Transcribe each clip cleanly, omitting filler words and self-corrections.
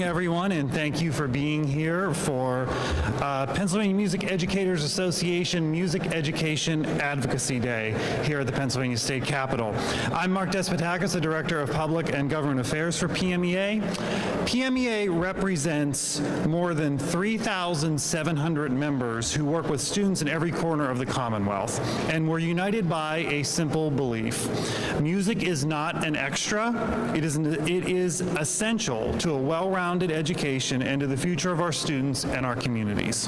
Everyone, and thank you for being here for Pennsylvania Music Educators Association Music Education Advocacy Day here at the Pennsylvania State Capitol. I'm Mark Despotakis, the Director of Public and Government Affairs for PMEA. PMEA represents more than 3,700 members who work with students in every corner of the Commonwealth, and we're united by a simple belief. Music is not an extra, it is essential to a well-rounded education and to the future of our students and our communities.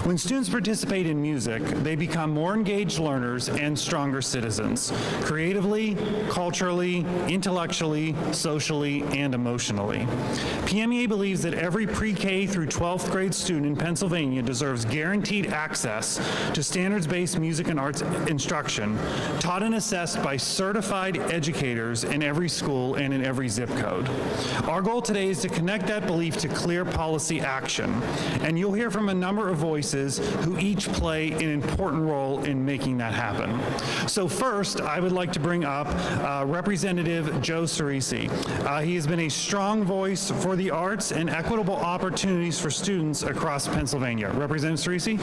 When students participate in music, they become more engaged learners and stronger citizens, creatively, culturally, intellectually, socially, and emotionally. PMEA believes that every pre-K through 12th grade student in Pennsylvania deserves guaranteed access to standards-based music and arts instruction taught and assessed by certified educators in every school and in every zip code. Our goal today is to connect that belief to clear policy action, and you'll hear from a number of voices who each play an important role in making that happen. So first, I would like to bring up Representative Joe Cerisi. He has been a strong voice for the arts and equitable opportunities for students across Pennsylvania. Representative Cerisi?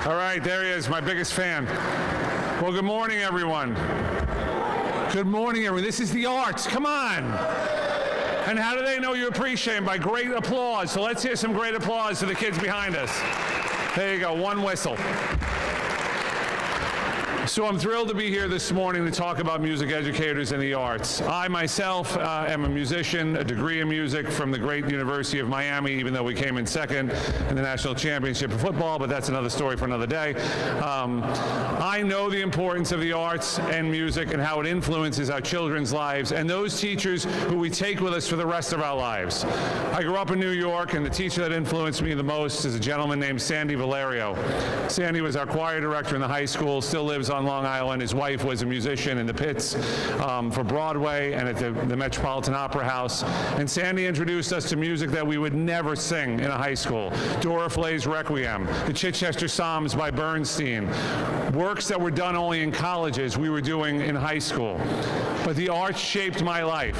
All right, there he is, my biggest fan. Well, good morning, everyone. Good morning, everyone. This is the arts. Come on. And how do they know you appreciate them? By great applause. So let's hear some great applause to the kids behind us. There you go, one whistle. So I'm thrilled to be here this morning to talk about music educators and the arts. I myself am a musician, a degree in music from the great University of Miami, even though we came in second in the national championship of football, but that's another story for another day. I know the importance of the arts and music and how it influences our children's lives and those teachers who we take with us for the rest of our lives. I grew up in New York, and the teacher that influenced me the most is a gentleman named Sandy Valerio. Sandy was our choir director in the high school, still lives on Long Island. His wife was a musician in the pits for Broadway and at the Metropolitan Opera House. And Sandy introduced us to music that we would never sing in a high school. Dora Flay's Requiem, the Chichester Psalms by Bernstein, works that were done only in colleges we were doing in high school. But the arts shaped my life.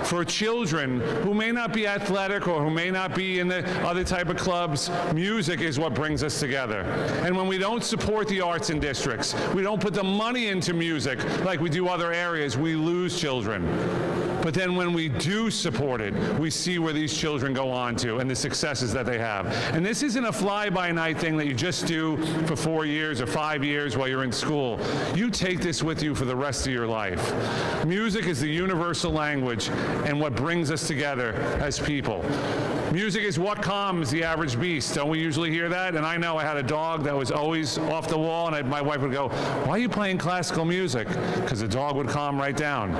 For children who may not be athletic or who may not be in the other type of clubs, music is what brings us together. And when we don't support the arts in districts, we don't put the money into music like we do other areas, we lose children. But then when we do support it, we see where these children go on to and the successes that they have. And this isn't a fly-by-night thing that you just do for 4 years or 5 years while you're in school. You take this with you for the rest of your life. Music is the universal language and what brings us together as people. Music is what calms the average beast. Don't we usually hear that? And I know I had a dog that was always off the wall, and my wife would go, "Why are you playing classical music?" Because the dog would calm right down.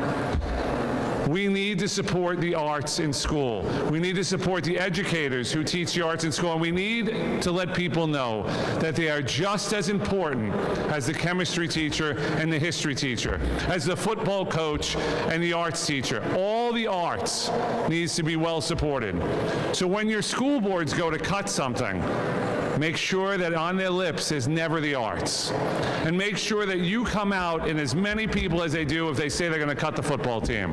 We need to support the arts in school. We need to support the educators who teach the arts in school, and we need to let people know that they are just as important as the chemistry teacher and the history teacher, as the football coach and the arts teacher. All the arts needs to be well supported. So when your school boards go to cut something, make sure that on their lips is never the arts. And make sure that you come out in as many people as they do if they say they're going to cut the football team.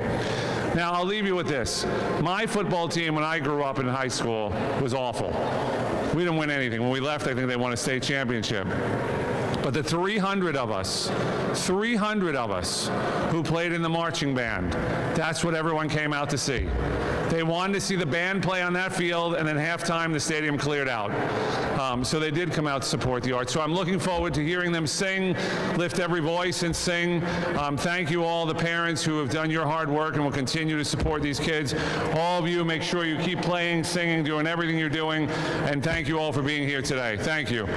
Now, I'll leave you with this. My football team, when I grew up in high school, was awful. We didn't win anything. When we left, I think they won a state championship. But the 300 of us who played in the marching band, that's what everyone came out to see. They wanted to see the band play on that field, and then halftime the stadium cleared out. So they did come out to support the arts. So I'm looking forward to hearing them sing, lift every voice and sing. Thank you all the parents who have done your hard work and will continue to support these kids. All of you, make sure you keep playing, singing, doing everything you're doing, and thank you all for being here today. Thank you.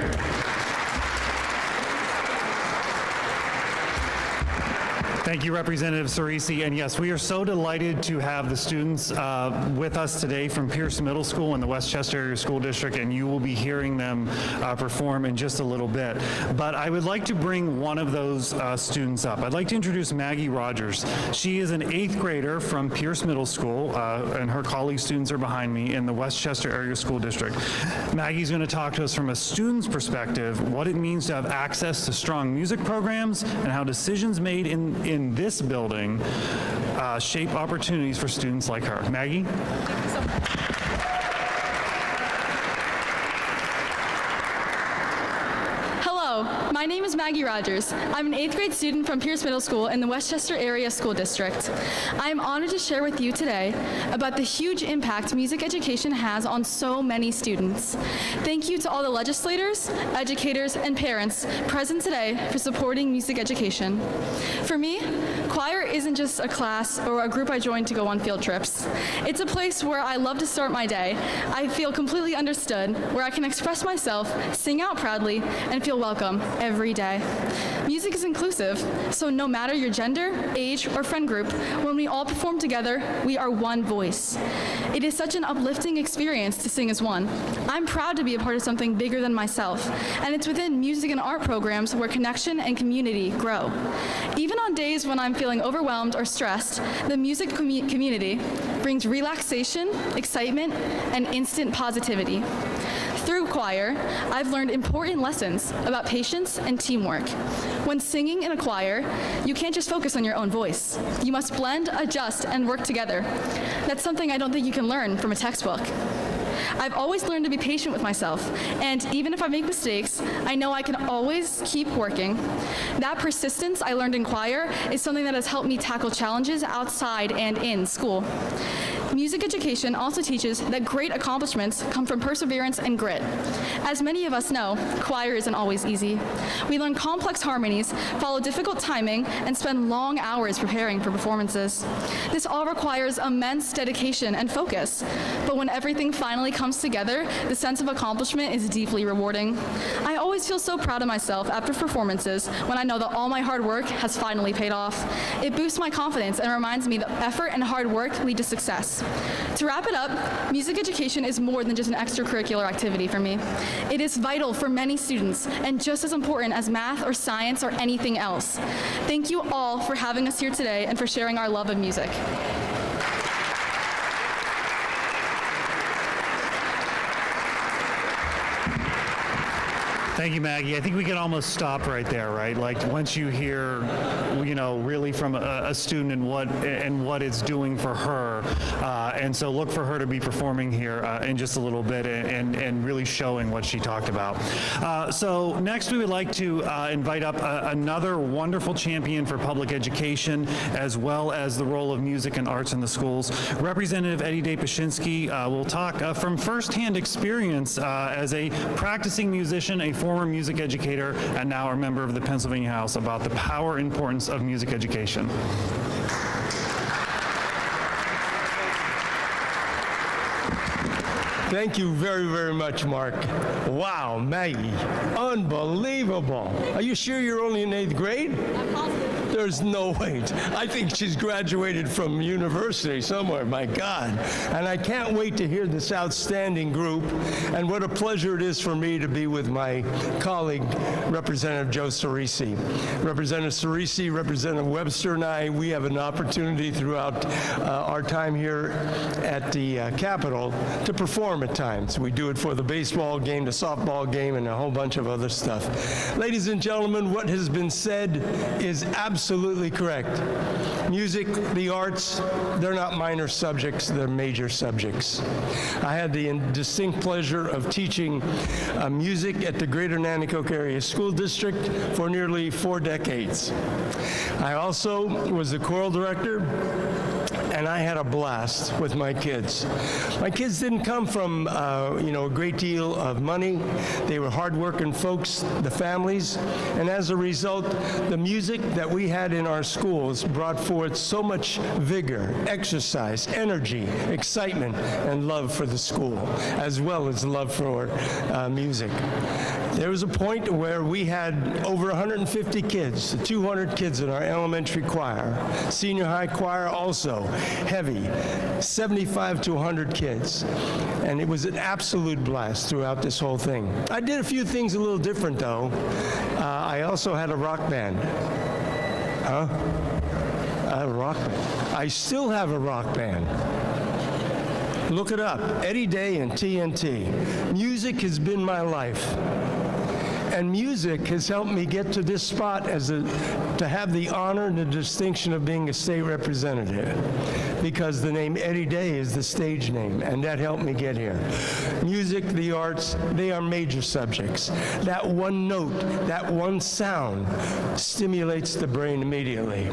Thank you, Representative Cerisi. And yes, we are so delighted to have the students with us today from Pierce Middle School in the Westchester Area School District, and you will be hearing them perform in just a little bit. But I would like to bring one of those students up. I'd like to introduce Maggie Rogers. She is an 8th grader from Pierce Middle School, and her colleague students are behind me in the Westchester Area School District. Maggie's going to talk to us from a student's perspective, what it means to have access to strong music programs, and how decisions made in this building shape opportunities for students like her. Maggie? Thank you so much. Hello, my name is Maggie Rogers. I'm an 8th grade student from Pierce Middle School in the Westchester Area School District. I am honored to share with you today about the huge impact music education has on so many students. Thank you to all the legislators, educators, and parents present today for supporting music education. For me, choir isn't just a class or a group I joined to go on field trips. It's a place where I love to start my day. I feel completely understood, where I can express myself, sing out proudly, and feel welcome every day. Music is inclusive, so no matter your gender, age, or friend group, when we all perform together, we are one voice. It is such an uplifting experience to sing as one. I'm proud to be a part of something bigger than myself, and it's within music and art programs where connection and community grow. Even on days when I'm feeling overwhelmed or stressed, the music community brings relaxation, excitement, and instant positivity. Through choir, I've learned important lessons about patience and teamwork. When singing in a choir, you can't just focus on your own voice. You must blend, adjust, and work together. That's something I don't think you can learn from a textbook. I've always learned to be patient with myself, and even if I make mistakes, I know I can always keep working. That persistence I learned in choir is something that has helped me tackle challenges outside and in school. Music education also teaches that great accomplishments come from perseverance and grit. As many of us know, choir isn't always easy. We learn complex harmonies, follow difficult timing, and spend long hours preparing for performances. This all requires immense dedication and focus, but when everything finally comes together, the sense of accomplishment is deeply rewarding. I always feel so proud of myself after performances when I know that all my hard work has finally paid off. It boosts my confidence and reminds me that effort and hard work lead to success. To wrap it up, music education is more than just an extracurricular activity for me. It is vital for many students and just as important as math or science or anything else. Thank you all for having us here today and for sharing our love of music. Thank you, Maggie. I think we can almost stop right there, right? Like once you hear, really from a student and what it's doing for her, and so look for her to be performing here in just a little bit and really showing what she talked about. So next, we would like to invite up another wonderful champion for public education, as well as the role of music and arts in the schools. Representative Eddie Dapashinsky will talk from firsthand experience as a practicing musician, a former music educator, and now a member of the Pennsylvania House about the power and importance of music education. Thank you very, very much, Mark. Wow, Maggie, unbelievable. Are you sure you're only in 8th grade? I'm positive. There's no way. I think she's graduated from university somewhere, my God. And I can't wait to hear this outstanding group. And what a pleasure it is for me to be with my colleague, Representative Joe Cerisi. Representative Cerisi, Representative Webster, and I, we have an opportunity throughout our time here at the Capitol to perform at times. We do it for the baseball game, the softball game, and a whole bunch of other stuff. Ladies and gentlemen, what has been said is absolutely correct. Music, the arts, they're not minor subjects, they're major subjects. I had the distinct pleasure of teaching music at the Greater Nanticoke Area School District for nearly 4 decades. I also was the choral director and I had a blast with my kids. My kids didn't come from, a great deal of money. They were hardworking folks, the families, and as a result, the music that we had in our schools brought forth so much vigor, exercise, energy, excitement, and love for the school, as well as love for music. There was a point where we had over 150 kids, 200 kids in our elementary choir, senior high choir also, heavy, 75 to 100 kids. And it was an absolute blast throughout this whole thing. I did a few things a little different though. I also had a rock band. I had a rock band. I still have a rock band. Look it up, Eddie Day and TNT. Music has been my life. And music has helped me get to this spot to have the honor and the distinction of being a state representative, because the name Eddie Day is the stage name, and that helped me get here. Music, the arts, they are major subjects. That one note, that one sound stimulates the brain immediately.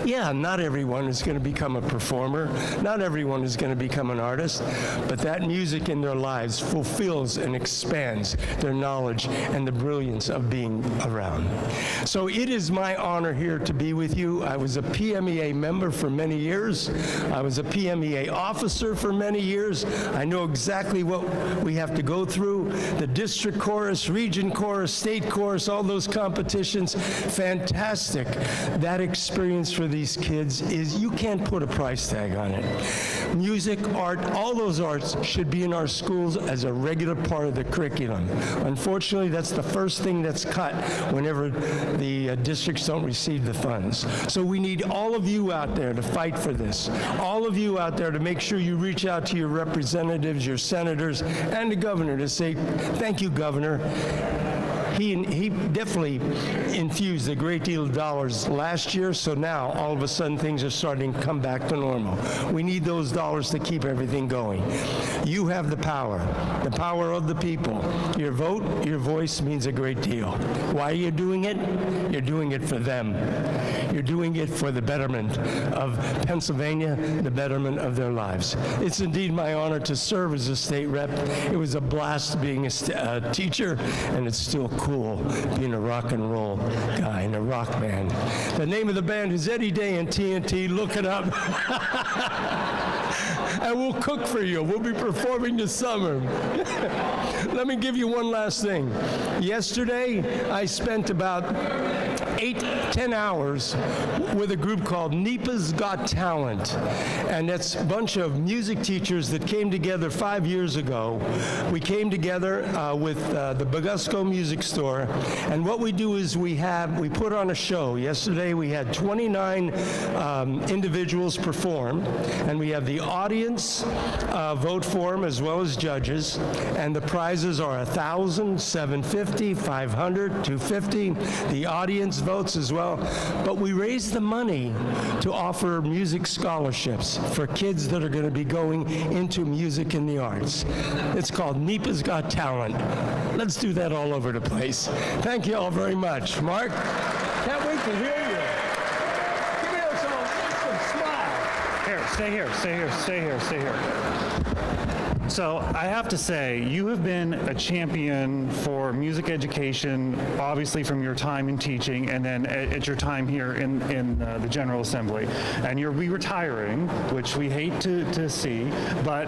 Yeah, not everyone is going to become a performer. Not everyone is going to become an artist, but that music in their lives fulfills and expands their knowledge and the brilliance of being around. So it is my honor here to be with you. I was a PMEA member for many years. I was a PMEA officer for many years. I know exactly what we have to go through. The district chorus, region chorus, state chorus, all those competitions, fantastic. That experience for these kids is, you can't put a price tag on it. Music, art, all those arts should be in our schools as a regular part of the curriculum. Unfortunately, that's the first thing that's cut whenever the districts don't receive the funds. So we need all of you out there to fight for this. All of you out there to make sure you reach out to your representatives, your senators, and the governor to say, thank you, Governor. He definitely infused a great deal of dollars last year, so now all of a sudden things are starting to come back to normal. We need those dollars to keep everything going. You have the power of the people. Your vote, your voice means a great deal. Why are you doing it? You're doing it for them. You're doing it for the betterment of Pennsylvania, the betterment of their lives. It's indeed my honor to serve as a state rep. It was a blast being a teacher, and it's still cool being a rock and roll guy in a rock band. The name of the band is Eddie Day and TNT. Look it up. And we'll cook for you. We'll be performing this summer. Let me give you one last thing. Yesterday, I spent about 8-10 hours with a group called NEPA's Got Talent. And that's a bunch of music teachers that came together 5 years ago. We came together with the Bogusco Music Store. And what we do is we put on a show. Yesterday, we had 29 individuals perform. And we have the audience vote for them as well as judges. And the prizes are $1,000, $750, $500, $250. The audience votes as well. But we raise the money to offer music scholarships for kids that are going to be going into music and the arts. It's called NEPA's Got Talent. Let's do that all over the place. Thank you all very much. Mark, can't wait to hear you. Give me some smile. Here, stay here, stay here, stay here, stay here. So I have to say, you have been a champion for music education, obviously from your time in teaching, and then at your time here in the General Assembly. And you'll be retiring, which we hate to see, but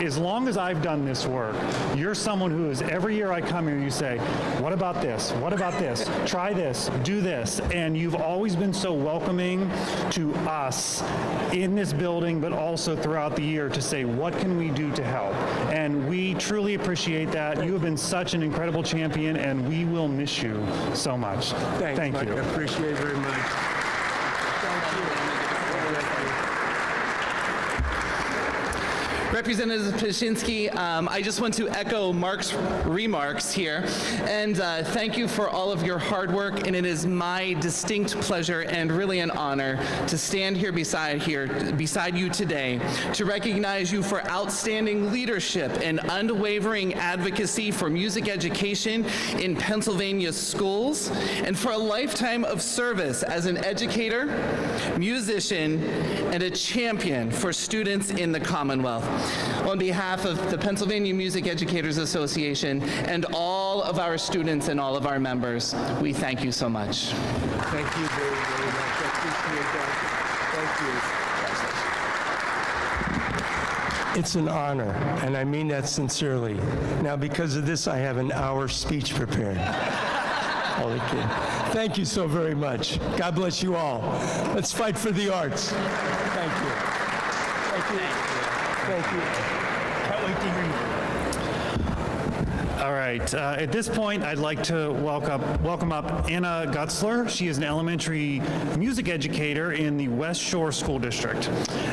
as long as I've done this work, you're someone who is, every year I come here, you say, what about this? What about this? Try this, do this. And you've always been so welcoming to us in this building, but also throughout the year to say, what can we do to help? And we truly appreciate that. You have been such an incredible champion, and we will miss you so much. Thanks, Thank Mike. you. I appreciate it very much. Thank you. Representative Paszynski, I just want to echo Mark's remarks here and thank you for all of your hard work, and it is my distinct pleasure and really an honor to stand here beside you today to recognize you for outstanding leadership and unwavering advocacy for music education in Pennsylvania schools, and for a lifetime of service as an educator, musician, and a champion for students in the Commonwealth. On behalf of the Pennsylvania Music Educators Association and all of our students and all of our members, we thank you so much. Thank you very, very much. I appreciate that. Thank you. It's an honor, and I mean that sincerely. Now, because of this, I have an hour speech prepared. Holy kid. Thank you so very much. God bless you all. Let's fight for the arts. Thank you. Thank you. Thank you. Can't wait to hear you. All right. At this point, I'd like to welcome up Anna Gutzler. She is an elementary music educator in the West Shore School District.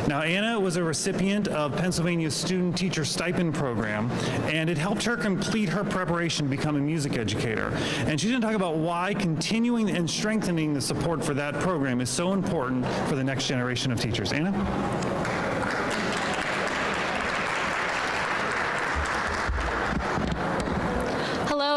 Now, Anna was a recipient of Pennsylvania's Student Teacher Stipend Program, and it helped her complete her preparation to become a music educator. And she's going to talk about why continuing and strengthening the support for that program is so important for the next generation of teachers. Anna?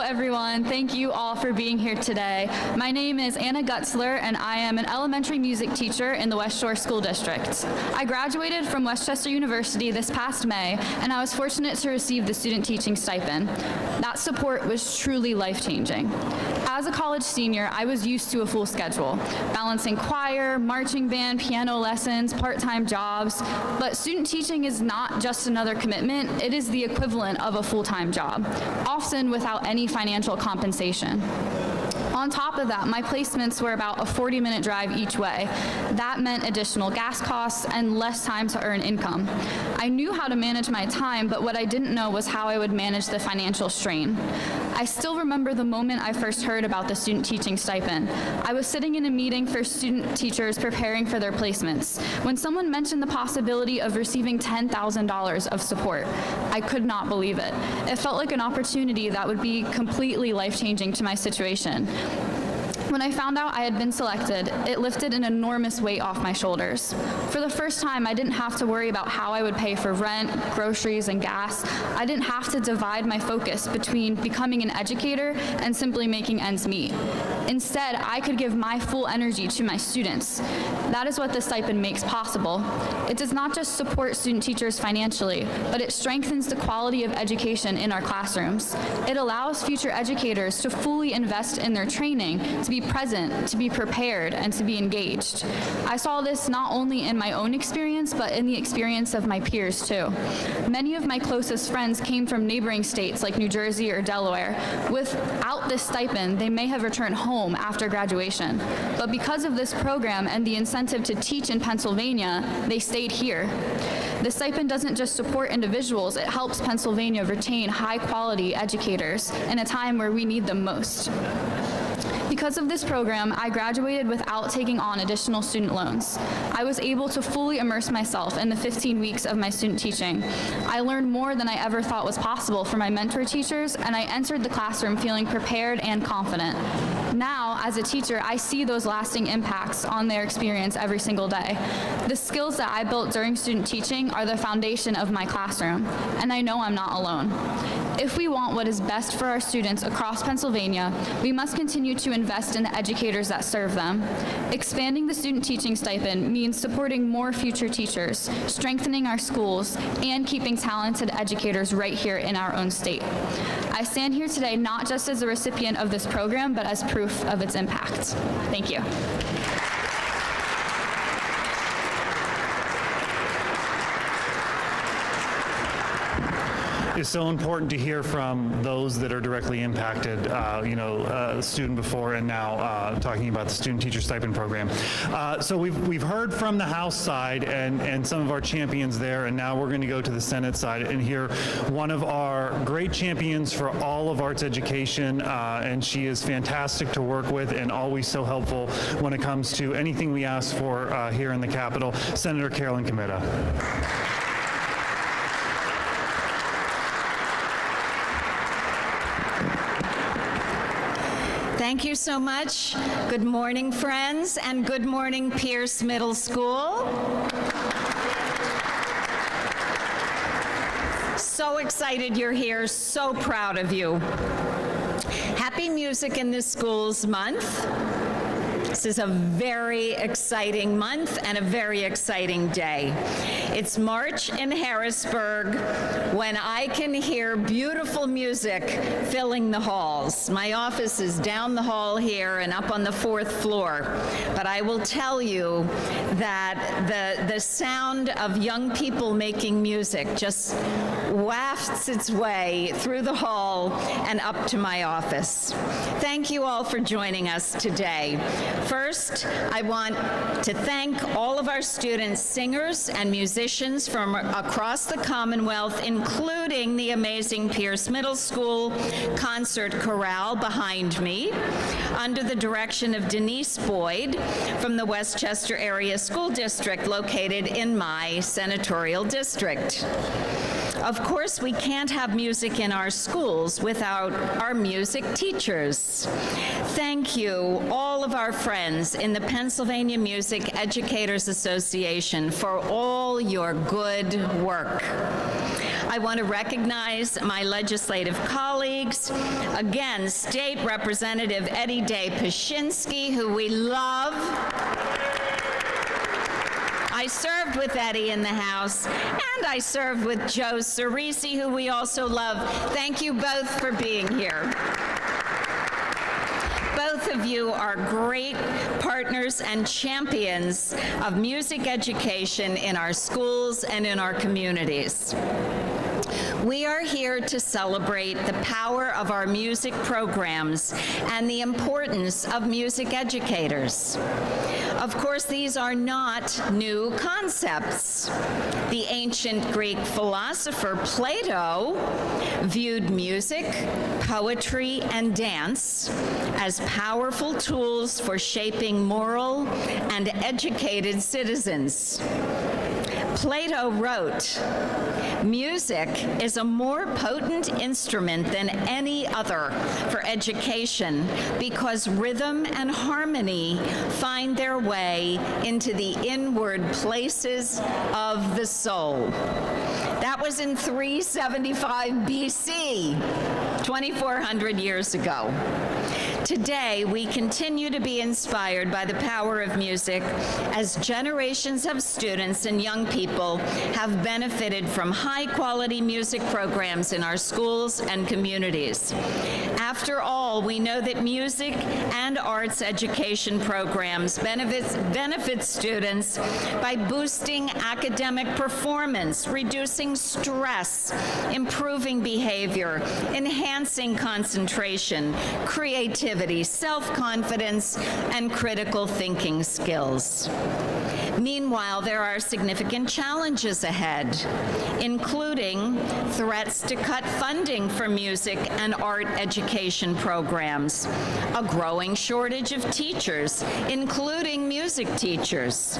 Everyone. Thank you all for being here today. My name is Anna Gutzler, and I am an elementary music teacher in the West Shore School District. I graduated from Westchester University this past May, and I was fortunate to receive the student teaching stipend. That support was truly life-changing. As a college senior, I was used to a full schedule, balancing choir, marching band, piano lessons, part-time jobs, but student teaching is not just another commitment, it is the equivalent of a full-time job, often without any financial compensation. On top of that, my placements were about a 40-minute drive each way. That meant additional gas costs and less time to earn income. I knew how to manage my time, but what I didn't know was how I would manage the financial strain. I still remember the moment I first heard about the student teaching stipend. I was sitting in a meeting for student teachers preparing for their placements when someone mentioned the possibility of receiving $10,000 of support. I could not believe it. It felt like an opportunity that would be completely life-changing to my situation. When I found out I had been selected, it lifted an enormous weight off my shoulders. For the first time, I didn't have to worry about how I would pay for rent, groceries, and gas. I didn't have to divide my focus between becoming an educator and simply making ends meet. Instead, I could give my full energy to my students. That is what the stipend makes possible. It does not just support student teachers financially, but it strengthens the quality of education in our classrooms. It allows future educators to fully invest in their training, to be present, to be prepared, and to be engaged. I saw this not only in my own experience, but in the experience of my peers too. Many of my closest friends came from neighboring states like New Jersey or Delaware. Without this stipend, they may have returned home after graduation. But because of this program and the incentive to teach in Pennsylvania, they stayed here. The stipend doesn't just support individuals, it helps Pennsylvania retain high-quality educators in a time where we need them most. Because of this program, I graduated without taking on additional student loans. I was able to fully immerse myself in the 15 weeks of my student teaching. I learned more than I ever thought was possible from my mentor teachers, and I entered the classroom feeling prepared and confident. Now, as a teacher, I see those lasting impacts on their experience every single day. The skills that I built during student teaching are the foundation of my classroom, and I know I'm not alone. If we want what is best for our students across Pennsylvania, we must continue to invest in the educators that serve them. Expanding the student teaching stipend means supporting more future teachers, strengthening our schools, and keeping talented educators right here in our own state. I stand here today not just as a recipient of this program, but as proof of its impact. Thank you. It's so important to hear from those that are directly impacted, student before and now talking about the Student Teacher Stipend Program. So we've heard from the House side and some of our champions there, and now we're going to go to the Senate side and hear one of our great champions for all of arts education, and she is fantastic to work with and always so helpful when it comes to anything we ask for here in the Capitol, Senator Carolyn Comitta. Thank you so much. Good morning, friends, and good morning, Pierce Middle School. So excited you're here, so proud of you. Happy Music in the Schools Month. This is a very exciting month and a very exciting day. It's March in Harrisburg when I can hear beautiful music filling the halls. My office is down the hall here and up on the 4th floor. But I will tell you that the sound of young people making music just wafts its way through the hall and up to my office. Thank you all for joining us today. First, I want to thank all of our students, singers, and musicians from across the Commonwealth, including the amazing Pierce Middle School Concert Chorale behind me, under the direction of Denise Boyd from the Westchester Area School District, located in my senatorial district. Of course, we can't have music in our schools without our music teachers. Thank you, all of our friends in the Pennsylvania Music Educators Association, for all your good work. I want to recognize my legislative colleagues. Again, State Representative Eddie Day Pashinsky, who we love. I served with Eddie in the House, and I served with Joe Cerisi, who we also love. Thank you both for being here. Both of you are great partners and champions of music education in our schools and in our communities. We are here to celebrate the power of our music programs and the importance of music educators. Of course, these are not new concepts. The ancient Greek philosopher Plato viewed music, poetry, and dance as powerful tools for shaping moral and educated citizens. Plato wrote, "Music is a more potent instrument than any other for education because rhythm and harmony find their way into the inward places of the soul." That was in 375 BC, 2,400 years ago. Today, we continue to be inspired by the power of music as generations of students and young people have benefited from high-quality music programs in our schools and communities. After all, we know that music and arts education programs benefit students by boosting academic performance, reducing stress, improving behavior, enhancing concentration, creativity, self-confidence, and critical thinking skills. Meanwhile, there are significant challenges ahead, including threats to cut funding for music and art education programs, a growing shortage of teachers, including music teachers,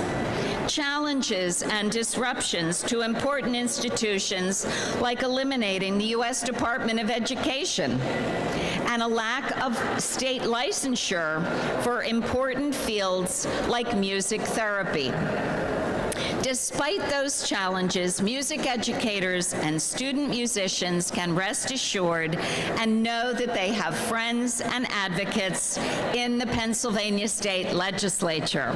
challenges and disruptions to important institutions like eliminating the U.S. Department of Education, and a lack of state licensure for important fields like music therapy. Despite those challenges, music educators and student musicians can rest assured and know that they have friends and advocates in the Pennsylvania State Legislature.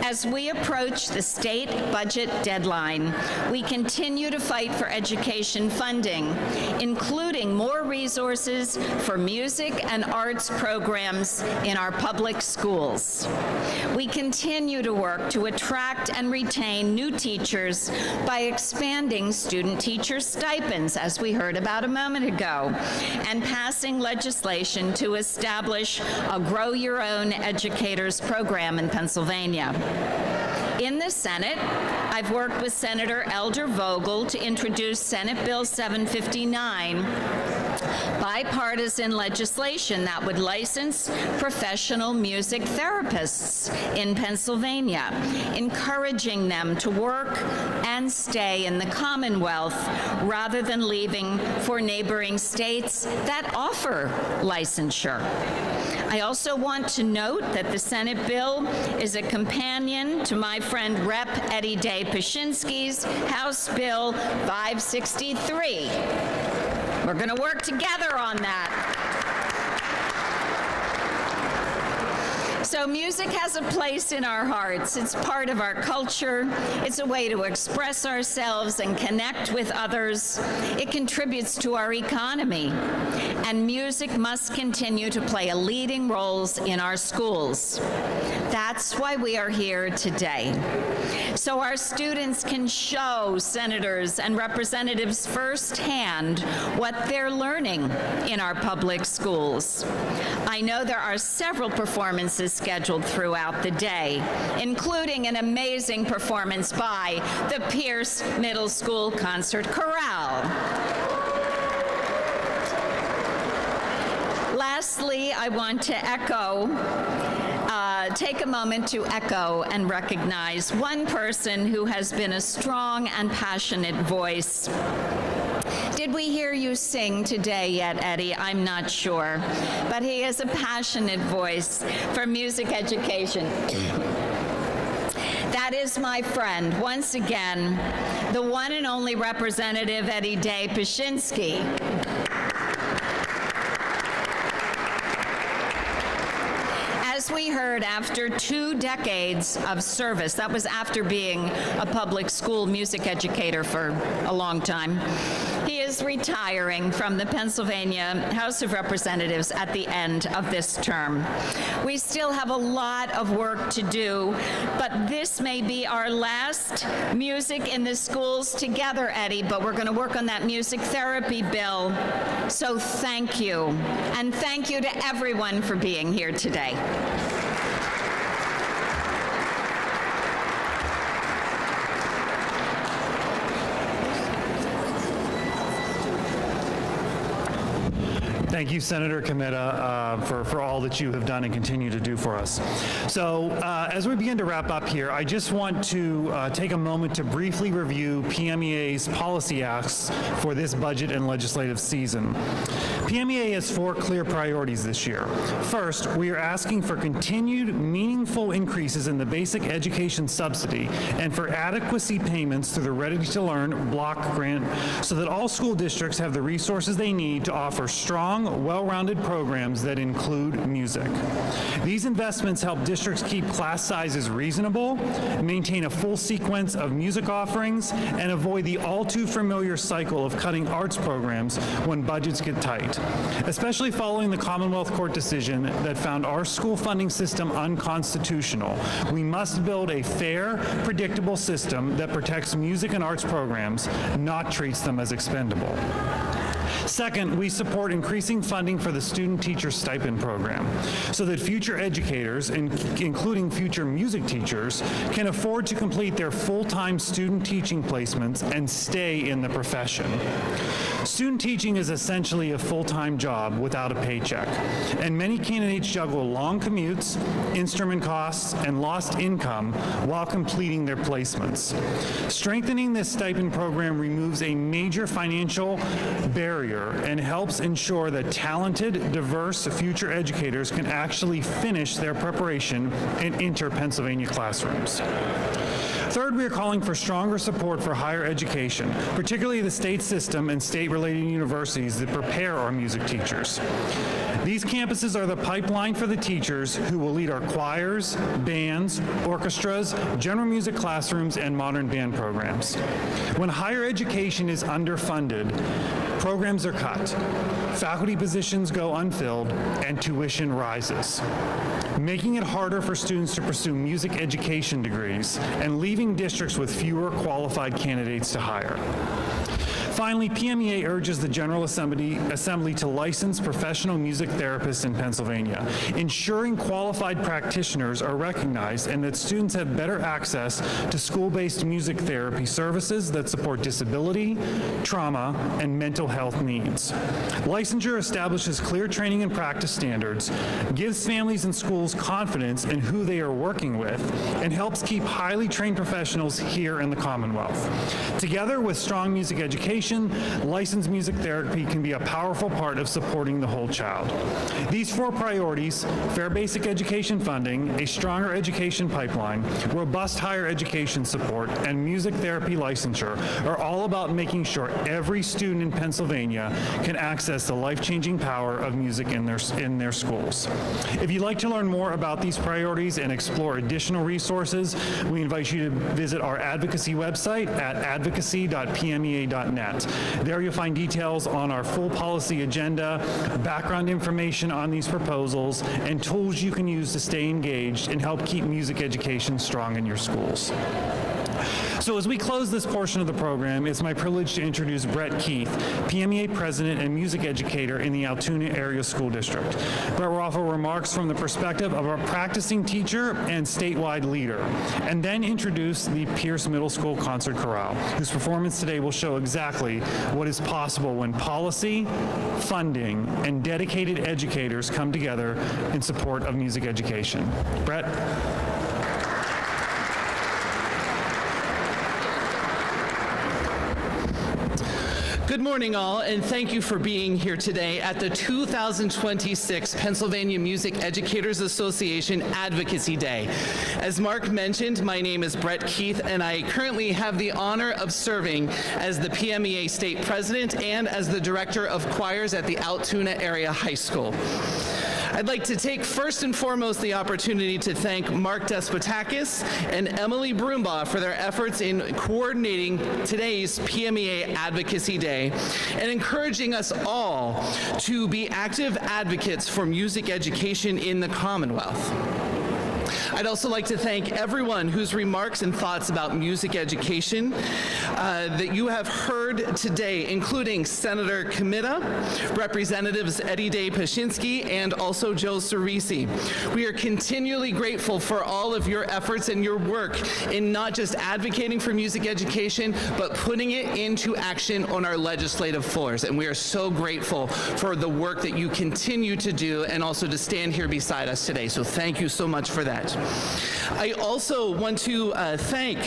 As we approach the state budget deadline, we continue to fight for education funding, including more resources for music and arts programs in our public schools. We continue to work to attract and retain new teachers by expanding student teacher stipends, as we heard about a moment ago, and passing legislation to establish a Grow Your Own Educators program in Pennsylvania. In the Senate, I've worked with Senator Elder Vogel to introduce Senate Bill 759, bipartisan legislation that would license professional music therapists in Pennsylvania, encouraging them to work and stay in the Commonwealth rather than leaving for neighboring states that offer licensure. I also want to note that the Senate bill is a companion to my friend Rep. Eddie Day Pashinsky's House Bill 563. We're going to work together on that. So music has a place in our hearts. It's part of our culture. It's a way to express ourselves and connect with others. It contributes to our economy. And music must continue to play a leading role in our schools. That's why we are here today. So our students can show senators and representatives firsthand what they're learning in our public schools. I know there are several performances scheduled throughout the day, including an amazing performance by the Pierce Middle School Concert Chorale. Lastly, I want to take a moment to echo and recognize one person who has been a strong and passionate voice. Did we hear you sing today yet, Eddie? I'm not sure. But he has a passionate voice for music education. That is my friend, once again, the one and only Representative Eddie Day Pashinsky. As we heard, after 2 decades of service, that was after being a public school music educator for a long time, he is retiring from the Pennsylvania House of Representatives at the end of this term. We still have a lot of work to do, but this may be our last music in the schools together, Eddie, but we're going to work on that music therapy bill. So thank you, and thank you to everyone for being here today. Thank you, Senator Comitta, for all that you have done and continue to do for us. So as we begin to wrap up here, I just want to take a moment to briefly review PMEA's policy asks for this budget and legislative season. PMEA has 4 clear priorities this year. First, we are asking for continued meaningful increases in the basic education subsidy and for adequacy payments through the Ready to Learn block grant so that all school districts have the resources they need to offer strong, well-rounded programs that include music. These investments help districts keep class sizes reasonable, maintain a full sequence of music offerings, and avoid the all-too-familiar cycle of cutting arts programs when budgets get tight, especially following the Commonwealth Court decision that found our school funding system unconstitutional. We must build a fair, predictable system that protects music and arts programs, not treats them as expendable. Second, we support increasing funding for the Student Teacher Stipend Program so that future educators, including future music teachers, can afford to complete their full-time student teaching placements and stay in the profession. Student teaching is essentially a full-time job without a paycheck, and many candidates juggle long commutes, instrument costs, and lost income while completing their placements. Strengthening this stipend program removes a major financial barrier and helps ensure that talented, diverse future educators can actually finish their preparation and enter Pennsylvania classrooms. Third, we are calling for stronger support for higher education, particularly the state system and state-related universities that prepare our music teachers. These campuses are the pipeline for the teachers who will lead our choirs, bands, orchestras, general music classrooms, and modern band programs. When higher education is underfunded, programs are cut, faculty positions go unfilled, and tuition rises, making it harder for students to pursue music education degrees and leaving districts with fewer qualified candidates to hire. Finally, PMEA urges the General Assembly to license professional music therapists in Pennsylvania, ensuring qualified practitioners are recognized and that students have better access to school-based music therapy services that support disability, trauma, and mental health needs. Licensure establishes clear training and practice standards, gives families and schools confidence in who they are working with, and helps keep highly trained professionals here in the Commonwealth. Together with strong music education education, licensed music therapy can be a powerful part of supporting the whole child. These 4 priorities, fair basic education funding, a stronger education pipeline, robust higher education support, and music therapy licensure, are all about making sure every student in Pennsylvania can access the life-changing power of music in their schools. If you'd like to learn more about these priorities and explore additional resources, we invite you to visit our advocacy website at advocacy.pmea.net. There you'll find details on our full policy agenda, background information on these proposals, and tools you can use to stay engaged and help keep music education strong in your schools. So as we close this portion of the program, it's my privilege to introduce Brett Keith, PMEA President and Music Educator in the Altoona Area School District. Brett will offer remarks from the perspective of a practicing teacher and statewide leader, and then introduce the Pierce Middle School Concert Chorale, whose performance today will show exactly what is possible when policy, funding, and dedicated educators come together in support of music education. Brett? Good morning, all, and thank you for being here today at the 2026 Pennsylvania Music Educators Association Advocacy Day. As Mark mentioned, my name is Brett Keith, and I currently have the honor of serving as the PMEA State President and as the Director of Choirs at the Altoona Area High School. I'd like to take first and foremost the opportunity to thank Mark Despotakis and Emily Broombaugh for their efforts in coordinating today's PMEA Advocacy Day and encouraging us all to be active advocates for music education in the Commonwealth. I'd also like to thank everyone whose remarks and thoughts about music education that you have heard today, including Senator Comitta, Representatives Eddie Day Pashinsky, and also Joe Cerisi. We are continually grateful for all of your efforts and your work in not just advocating for music education, but putting it into action on our legislative floors. And we are so grateful for the work that you continue to do and also to stand here beside us today. So thank you so much for that. I also want to thank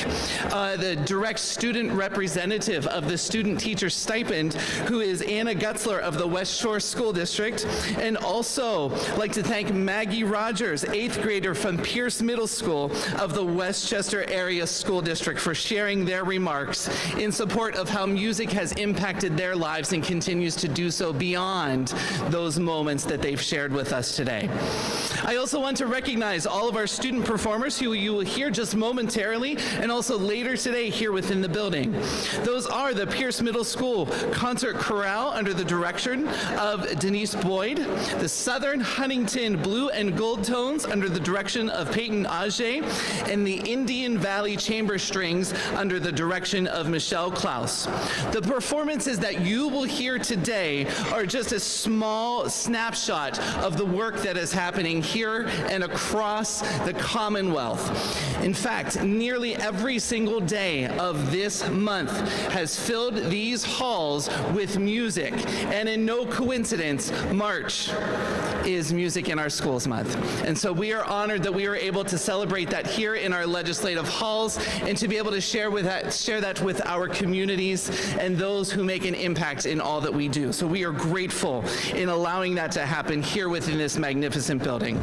the direct student representative of the student teacher stipend, who is Anna Gutzler of the West Shore School District, and also like to thank Maggie Rogers, 8th grader from Pierce Middle School of the Westchester Area School District, for sharing their remarks in support of how music has impacted their lives and continues to do so beyond those moments that they've shared with us today. I also want to recognize all of our student performers who you will hear just momentarily and also later today here within the building. Those are the Pierce Middle School Concert Chorale under the direction of Denise Boyd, the Southern Huntington Blue and Gold Tones under the direction of Peyton Ajay, and the Indian Valley Chamber Strings under the direction of Michelle Klaus. The performances that you will hear today are just a small snapshot of the work that is happening here and across the Commonwealth. In fact, nearly every single day of this month has filled these halls with music, and in no coincidence, March is Music in Our Schools Month. And so we are honored that we are able to celebrate that here in our legislative halls and to be able to share that with our communities and those who make an impact in all that we do. So we are grateful in allowing that to happen here within this magnificent building.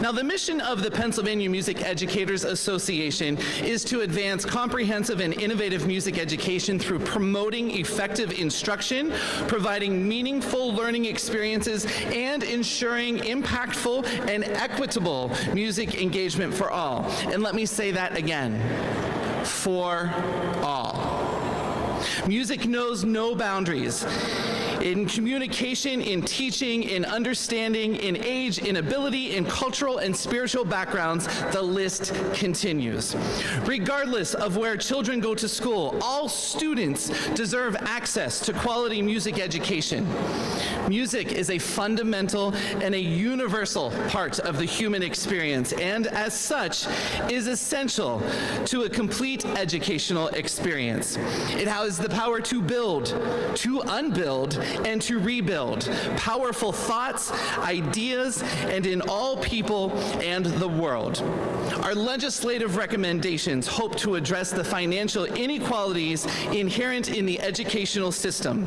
Now, the mission of the Pennsylvania Music Educators Association is to advance comprehensive and innovative music education through promoting effective instruction, providing meaningful learning experiences, and ensuring impactful and equitable music engagement for all. And let me say that again, for all. Music knows no boundaries. In communication, in teaching, in understanding, in age, in ability, in cultural and spiritual backgrounds, the list continues. Regardless of where children go to school, all students deserve access to quality music education. Music is a fundamental and a universal part of the human experience, and as such, is essential to a complete educational experience. It has the power to build, to unbuild, and to rebuild powerful thoughts, ideas, and in all people and the world. Our legislative recommendations hope to address the financial inequalities inherent in the educational system.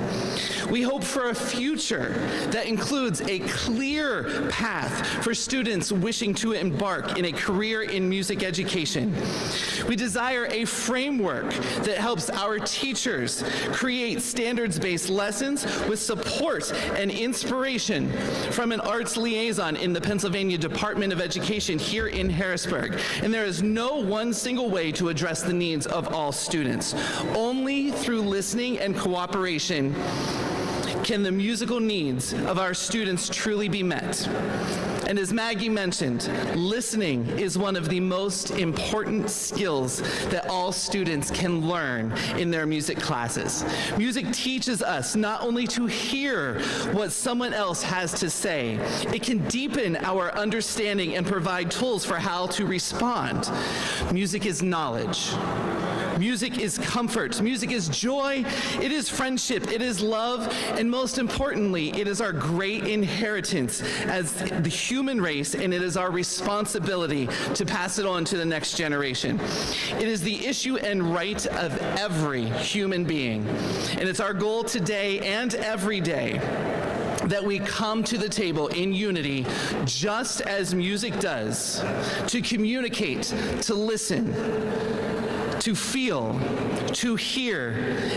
We hope for a future that includes a clear path for students wishing to embark in a career in music education. We desire a framework that helps our teachers create standards-based lessons with support and inspiration from an arts liaison in the Pennsylvania Department of Education here in Harrisburg. And there is no one single way to address the needs of all students. Only through listening and cooperation can the musical needs of our students truly be met. And as Maggie mentioned, listening is one of the most important skills that all students can learn in their music classes. Music teaches us not only to hear what someone else has to say, it can deepen our understanding and provide tools for how to respond. Music is knowledge. Music is comfort. Music is joy. It is friendship. It is love. And most importantly, it is our great inheritance as the human race, and it is our responsibility to pass it on to the next generation. It is the issue and right of every human being. And it's our goal today and every day that we come to the table in unity, just as music does, to communicate, to listen, to feel, to hear,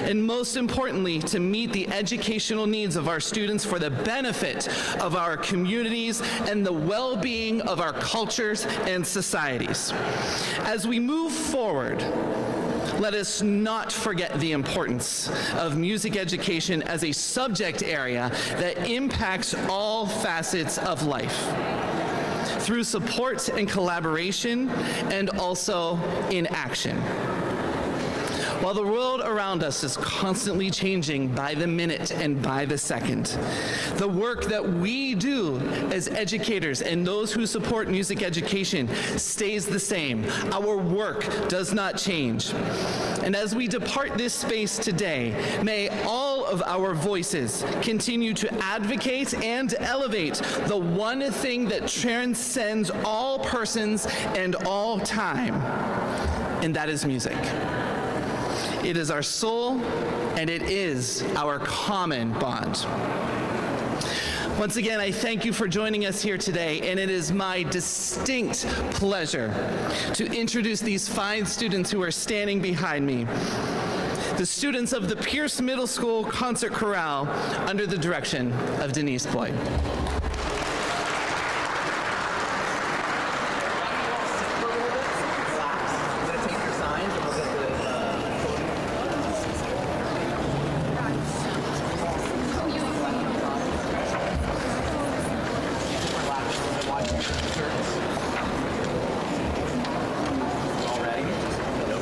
and most importantly, to meet the educational needs of our students for the benefit of our communities and the well-being of our cultures and societies. As we move forward, let us not forget the importance of music education as a subject area that impacts all facets of life, through support and collaboration, and also in action. While the world around us is constantly changing by the minute and by the second, the work that we do as educators and those who support music education stays the same. Our work does not change. And as we depart this space today, may all of our voices continue to advocate and elevate the one thing that transcends all persons and all time, and that is music. It is our soul, and it is our common bond. Once again, I thank you for joining us here today, and it is my distinct pleasure to introduce these fine students who are standing behind me, the students of the Pierce Middle School Concert Chorale under the direction of Denise Boyd.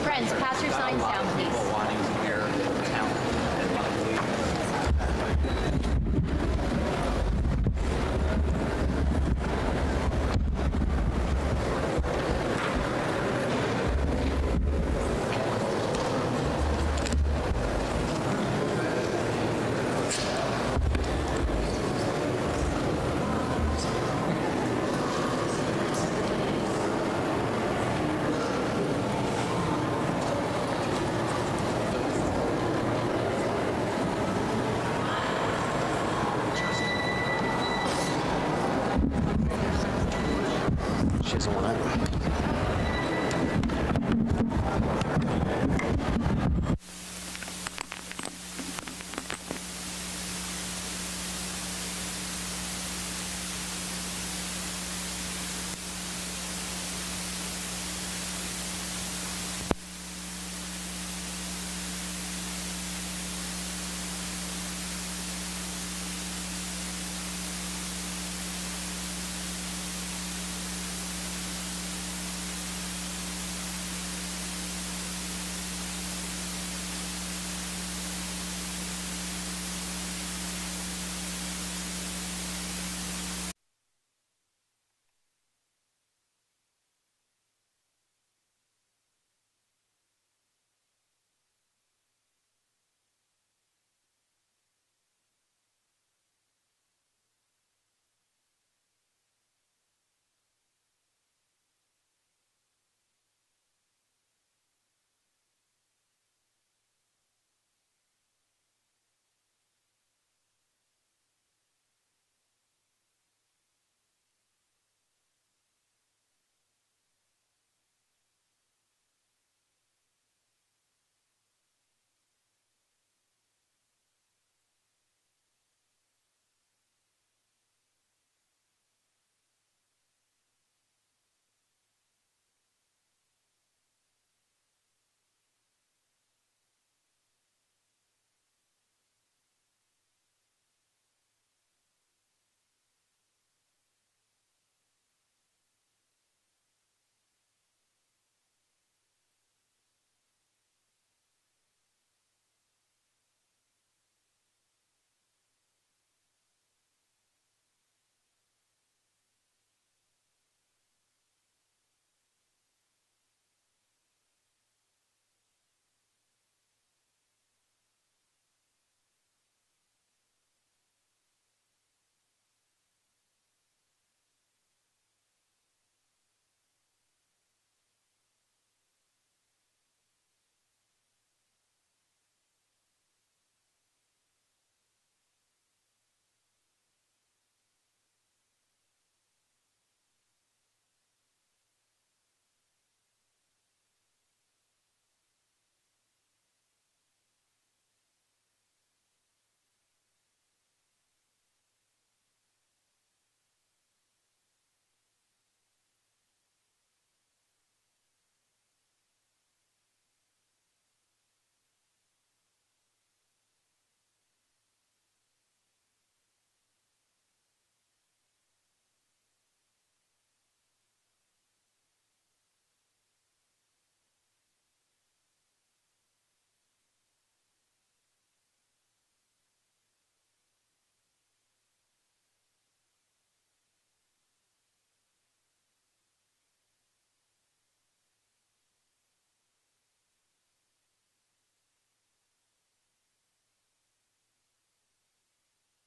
Friends, pass your signs down.